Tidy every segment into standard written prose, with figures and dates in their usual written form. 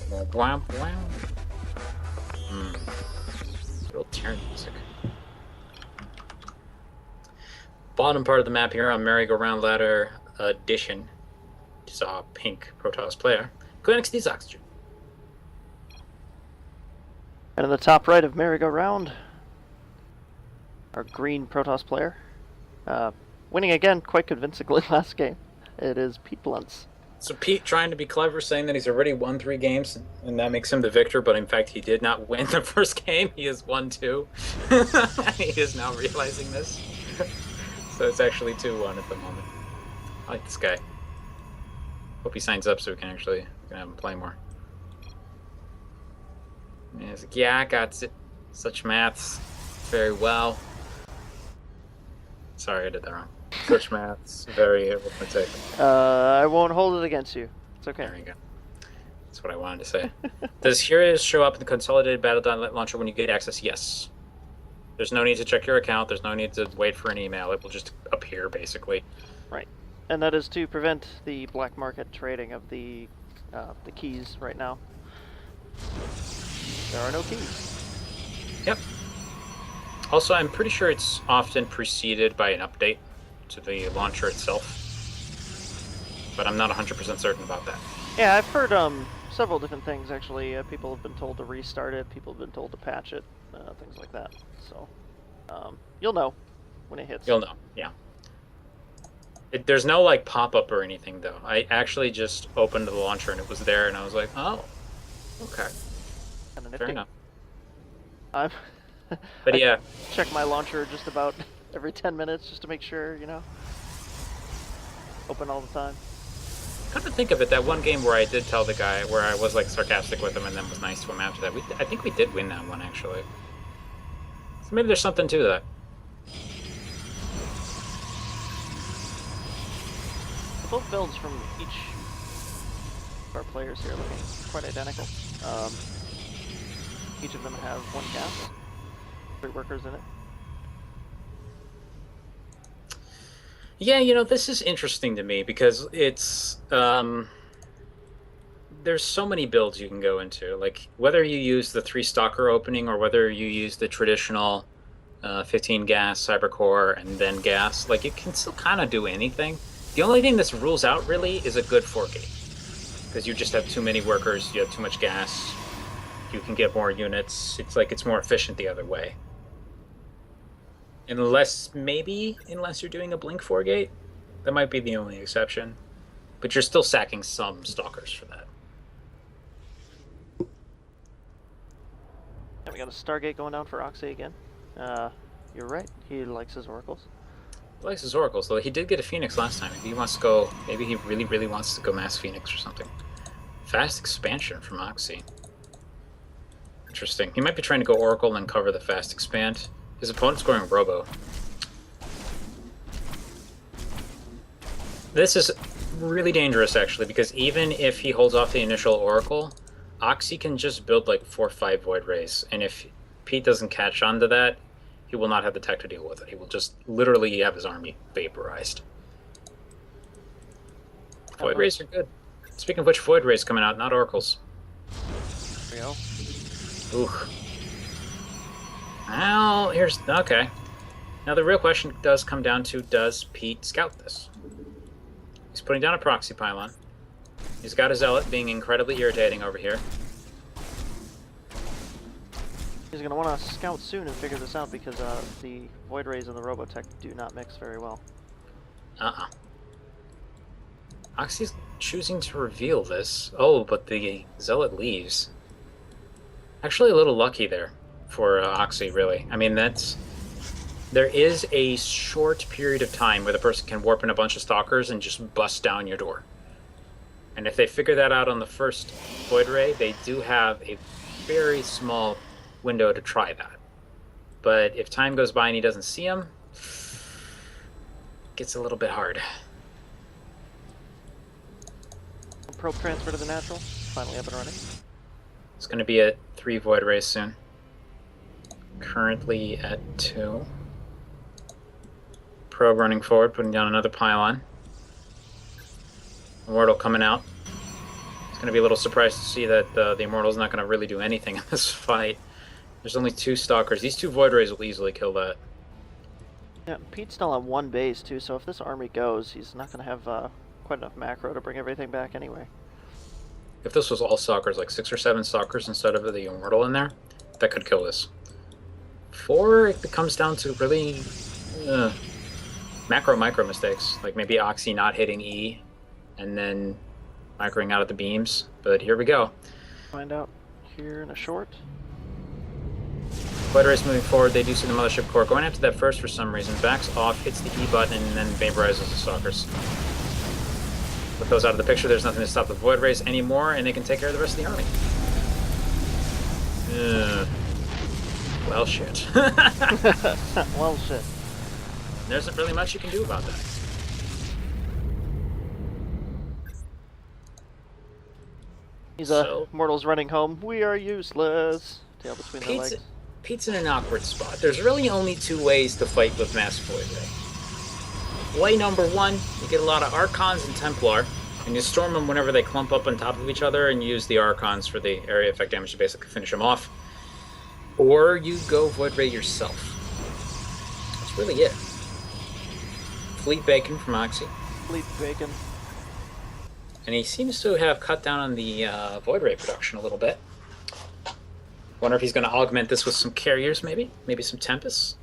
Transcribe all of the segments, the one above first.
Wow, wow. Little Terran music. Bottom part of the map here on Merry-Go-Round Ladder Edition. Saw pink Protoss player. Go next to these oxygen. And in the top right of merry-go-round, our green Protoss player, winning again quite convincingly last game. It is Peteblunts. So Pete trying to be clever, saying that he's already won 3 games, and that makes him the victor, but in fact he did not win the first game. He has won 2. He is now realizing this. So it's actually 2-1 at the moment. I like this guy. Hope he signs up so we can have him play more. And he's like, yeah, I got it. Such maths. Very well. Sorry, I did that wrong. Such maths. Very arithmetic. I won't hold it against you. It's okay. There you go. That's what I wanted to say. Does Heroes show up in the consolidated battle.net launcher when you get access? Yes. There's no need to check your account. There's no need to wait for an email. It will just appear, basically. Right. And that is to prevent the black market trading of the keys right now. There are no keys. Yep. Also, I'm pretty sure it's often preceded by an update to the launcher itself. But I'm not 100% certain about that. Yeah, I've heard several different things, actually. People have been told to restart it, people have been told to patch it, things like that. So, you'll know when it hits. You'll know, yeah. There's no, like, pop-up or anything, though. I actually just opened the launcher and it was there, and I was like, oh, okay. Fair enough. But yeah. Check my launcher just about every 10 minutes just to make sure, you know. Open all the time. Come to think of it, that one game where I did tell the guy, where I was like sarcastic with him and then was nice to him after that, I think we did win that one, actually. So maybe there's something to that. Both builds from each of our players here looking quite identical. Each of them have 1 gas, 3 workers in it. Yeah, you know, this is interesting to me because it's there's so many builds you can go into. Like, whether you use the 3 stalker opening or whether you use the traditional 15 gas cybercore and then gas, like, you can still kind of do anything. The only thing this rules out really is a good 4-gate, because you just have too many workers, you have too much gas, you can get more units. It's like it's more efficient the other way. Unless you're doing a blink 4-gate, that might be the only exception. But you're still sacking some stalkers for that. And we got a Stargate going down for Oxy again. You're right, he likes his oracles. He likes his oracles, though he did get a Phoenix last time. If he wants to go, maybe he really, really wants to go mass Phoenix or something. Fast expansion from Oxy. Interesting. He might be trying to go Oracle and cover the fast expand. His opponent's going Robo. This is really dangerous, actually, because even if he holds off the initial Oracle, Oxy can just build like 4 or 5 Void Rays, and if Pete doesn't catch on to that, he will not have the tech to deal with it. He will just literally have his army vaporized. Void Rays are good. Speaking of which, Void Rays coming out, not Oracles. There we go. Ooh. Well, okay. Now the real question does come down to, does Pete scout this? He's putting down a proxy pylon. He's got a Zealot being incredibly irritating over here. He's going to want to scout soon and figure this out because the Void Rays and the Robotech do not mix very well. Oxy's choosing to reveal this. Oh, but the Zealot leaves. Actually a little lucky there for Oxy, really. I mean, there is a short period of time where the person can warp in a bunch of stalkers and just bust down your door. And if they figure that out on the first Void Ray, they do have a very small window to try that. But if time goes by and he doesn't see them, it gets a little bit hard. Probe transfer to the natural, finally up and running. It's going to be at 3 Void Rays soon. Currently at 2. Probe running forward, putting down another pylon. Immortal coming out. Gonna be a little surprised to see that the Immortal's not gonna really do anything in this fight. There's only 2 Stalkers. These 2 Void Rays will easily kill that. Yeah, Pete's still on 1 base too, so if this army goes, he's not going to have quite enough macro to bring everything back anyway. If this was all Stalkers, like 6 or 7 Stalkers instead of the Immortal in there, that could kill this. 4, it comes down to really micro mistakes, like maybe Oxy not hitting E and then microing out of the beams. But here we go. Find out here in a short. Void Rays moving forward, they do see the Mothership Core. Going after that first for some reason. Backs off, hits the E button, and then vaporizes the Stalkers. With those out of the picture, there's nothing to stop the Void Rays anymore, and they can take care of the rest of the army. Well, shit. Well, shit. There isn't really much you can do about that. He's Mortals running home. We are useless. Tail between the legs. Pete's in an awkward spot. There's really only 2 ways to fight with Mass Void Ray. Way number 1, you get a lot of Archons and Templar, and you storm them whenever they clump up on top of each other and use the Archons for the area effect damage to basically finish them off. Or you go Void Ray yourself. That's really it. Fleet Bacon from Oxy. Fleet Bacon. And he seems to have cut down on the Void Ray production a little bit. Wonder if he's going to augment this with some carriers, maybe? Maybe some Tempests?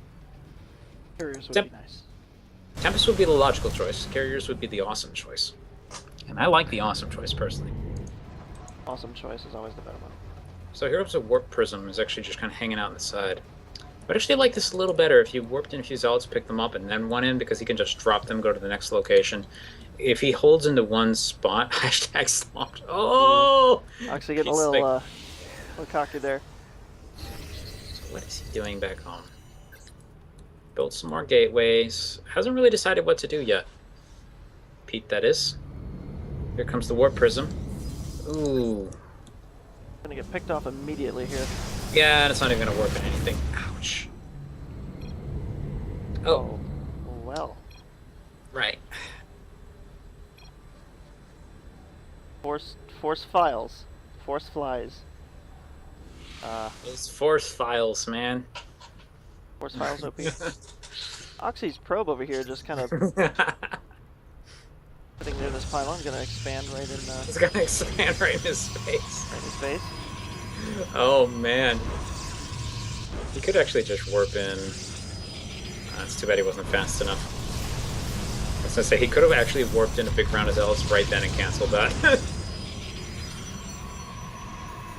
Carriers would be nice. Tempest would be the logical choice. Carriers would be the awesome choice. And I like the awesome choice, personally. Awesome choice is always the better one. So Heroes of Warp Prism is actually just kind of hanging out on the side. But actually I like this a little better if you warped in a few Zealots, pick them up, and then went in, because he can just drop them, go to the next location. If he holds into one spot, hashtag slumped. Oh! Actually getting a little cocky there. So what is he doing back home? Build some more gateways. Hasn't really decided what to do yet. Pete, that is. Here comes the Warp Prism. Ooh. Gonna get picked off immediately here. Yeah, it's not even gonna warp in anything. Ouch. Oh. Well. Right. Force files. Force flies. Those force files, man. Force files OP. Oxy's probe over here just kind of sitting near this pylon, gonna expand right in. It's gonna expand right in his face. Right in his face. Oh man. He could actually just warp in. It's too bad he wasn't fast enough. I was gonna say he could have actually warped in a big round of Zealots right then and canceled that.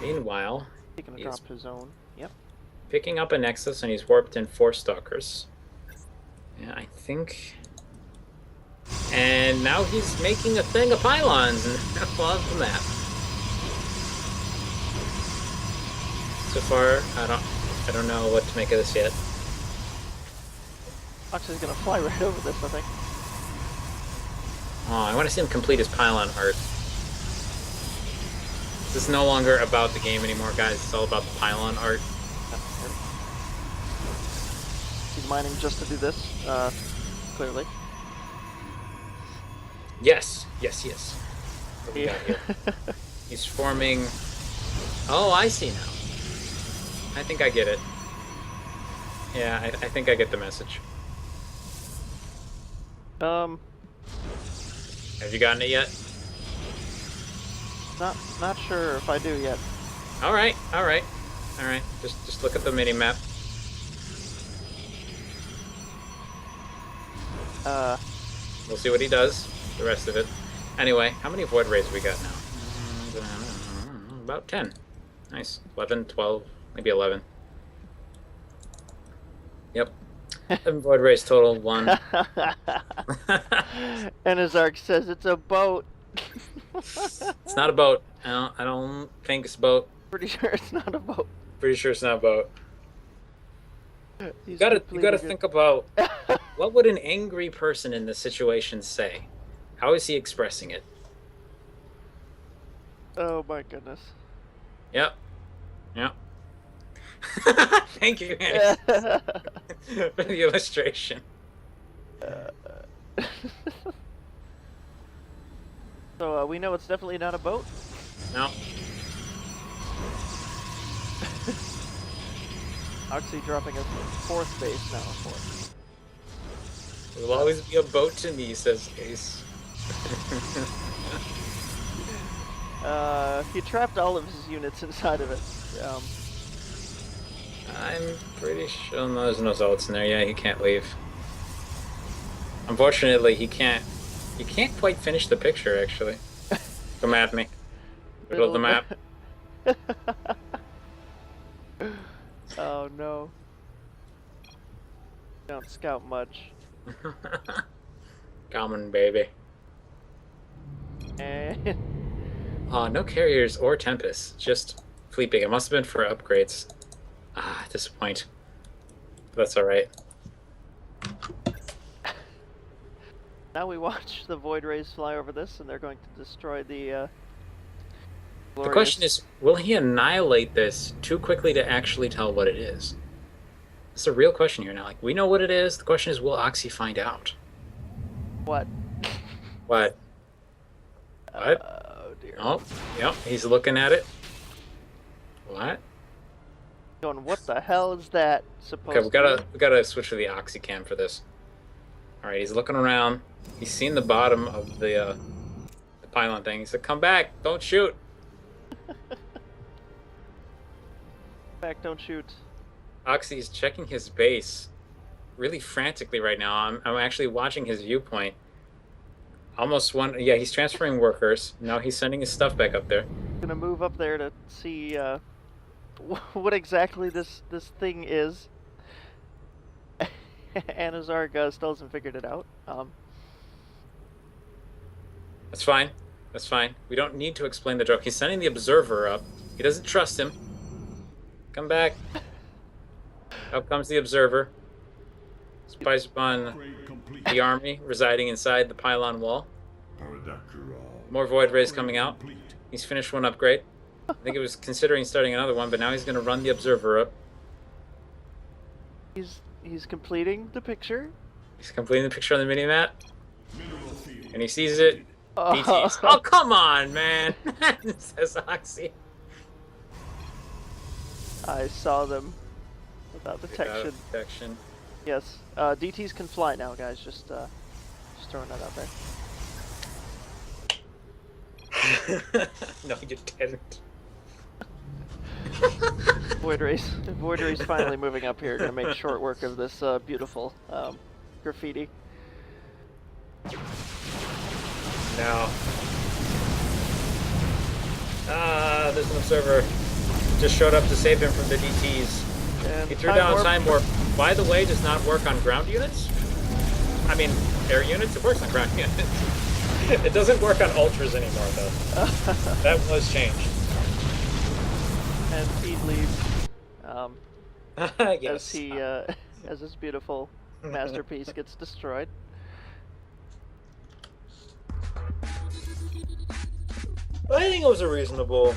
Meanwhile, He's gonna drop his own. Yep. Picking up a Nexus, and he's warped in 4 Stalkers. Yeah, I think. And now he's making a thing of pylons and off the map. So far, I don't know what to make of this yet. Oxy's gonna fly right over this, I think. Oh, I want to see him complete his pylon art. This is no longer about the game anymore, guys. It's all about the pylon art. He's mining just to do this, clearly. Yes. What do we got here? He's forming... Oh, I see now. I think I get it. Yeah, I think I get the message. Have you gotten it yet? Not sure if I do yet. All right. Just look at the mini map. We'll see what he does. The rest of it. Anyway, how many Void Rays we got now? About 10. Nice. 11, 12, maybe 11. Yep. 7 Void Rays total. 1. And his arc says it's a boat. It's not a boat. I don't think it's a boat. Pretty sure it's not a boat. Pretty sure it's not a boat. You gotta think about what would an angry person in this situation say? How is he expressing it? Oh my goodness. Yep. Thank you, Annie, for the illustration. So we know it's definitely not a boat. No. Oxy dropping a fourth base now. Fourth. There will always be a boat to me, says Ace. He trapped all of his units inside of it. I'm pretty sure there's no zealots in there. Yeah, he can't leave. Unfortunately, he can't. He can't quite finish the picture. Actually, come at me. Middle of the map. Oh no! Don't scout much. Common baby. And No carriers or tempests. Just fleet-big. It must have been for upgrades. Disappoint. That's all right. now we watch the Void Rays fly over this, and they're going to destroy the. The question is, will he annihilate this too quickly to actually tell what it is? It's a real question here now. Like, we know what it is. The question is, will Oxy find out? What? What? What? Oh dear. Oh, yep. He's looking at it. What? Going, what the hell is that supposed Okay, to we gotta switch to the Oxy cam for this. All right, he's looking around. He's seen the bottom of the pylon thing. He said, "Come back! Don't shoot!" Back, don't shoot. Oxy's checking his base really frantically right now. I'm actually watching his viewpoint. Almost one. Yeah, he's transferring workers. Now he's sending his stuff back up there. Gonna move up there to see what exactly this thing is. Anazarg still hasn't figured it out. That's fine. That's fine. We don't need to explain the joke. He's sending the observer up. He doesn't trust him. Come back. Out comes the observer. Spies upon the army residing inside the pylon wall. More void rays coming out. He's finished one upgrade. I think he was considering starting another one, but now he's going to run the observer up. He's completing the picture. He's completing the picture on the mini-map. And he sees it. DTs. Oh, come on, man. Says Oxy. I saw them without detection. Yes. DTs can fly now, guys. Just throwing that out there. No, you didn't. Void Rays finally moving up here. Gonna make short work of this beautiful graffiti. No. There's an observer. Just showed up to save him from the DTs. And he threw down Time Warp. By the way, does not work on ground units. I mean, air units. It works on ground units. It doesn't work on ultras anymore, though. That was changed. And Pete leaves. Yes. As his beautiful masterpiece gets destroyed. I think it was a reasonable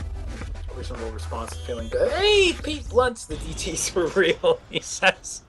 response. Feeling good. Hey, Peteblunts, the DTs were real. He says.